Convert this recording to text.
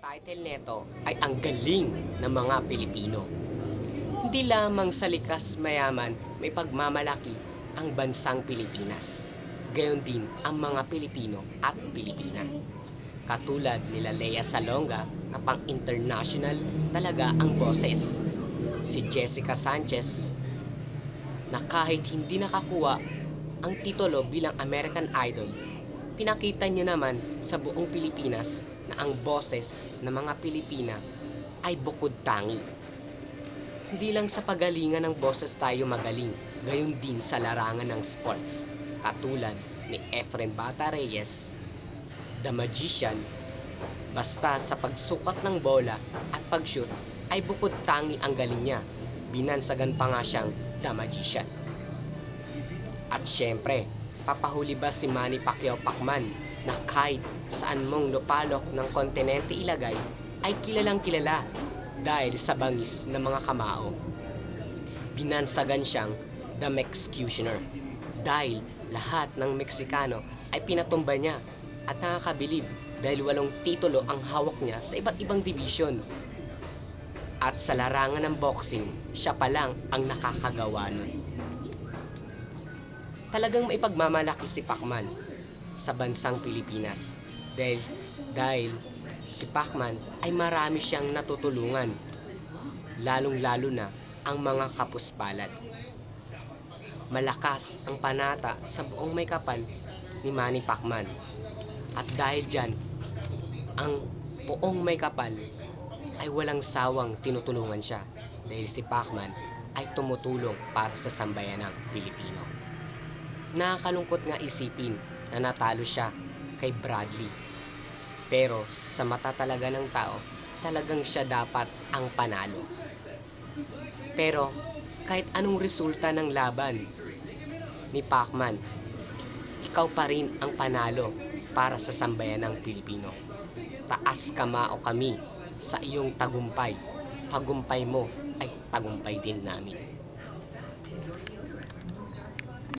Title neto ay ang galing ng mga Pilipino. Hindi lamang sa likas mayaman may pagmamalaki ang bansang Pilipinas. Gayon din ang mga Pilipino at Pilipina. Katulad nila Lea Salonga na pang-international talaga ang boses. Si Jessica Sanchez na kahit hindi nakakuha ang titulo bilang American Idol, pinakita niya naman sa buong Pilipinas na ang boses ng mga Pilipina ay bukod tangi. Hindi lang sa pagalingan ng boses tayo magaling, gayon din sa larangan ng sports, katulad ni Efren Bata Reyes, The Magician. Basta sa pagsukat ng bola at pag-shoot ay bukod tangi ang galing niya, binansagan pa nga siyang The Magician. At syempre, papahuli ba si Manny Pacquiao Pacman na kahit saan mong lupalok ng kontinente ilagay ay kilalang kilala dahil sa bangis ng mga kamao. Binansagan siyang The Mexecutioner dahil lahat ng Meksikano ay pinatumba niya at nakakabilib dahil 8 titulo ang hawak niya sa iba't ibang division. At sa larangan ng boxing, siya pa lang ang nakakagawa nun. Talagang maipagmamalaki si Pacman sa bansang Pilipinas dahil si Pacman ay marami siyang natutulungan, lalong-lalo na ang mga kapuspalad. Malakas ang panata sa buong may kapal ni Manny Pacman. At dahil dyan, ang buong may kapal ay walang sawang tinutulungan siya dahil si Pacman ay tumutulong para sa sambayanang Pilipino. Nakakalungkot nga isipin na natalo siya kay Bradley. Pero sa mata talaga ng tao, talagang siya dapat ang panalo. Pero kahit anong resulta ng laban ni Pacman, ikaw pa rin ang panalo para sa sambayanang Pilipino. Taas kamao kami sa iyong tagumpay. Tagumpay mo ay tagumpay din namin.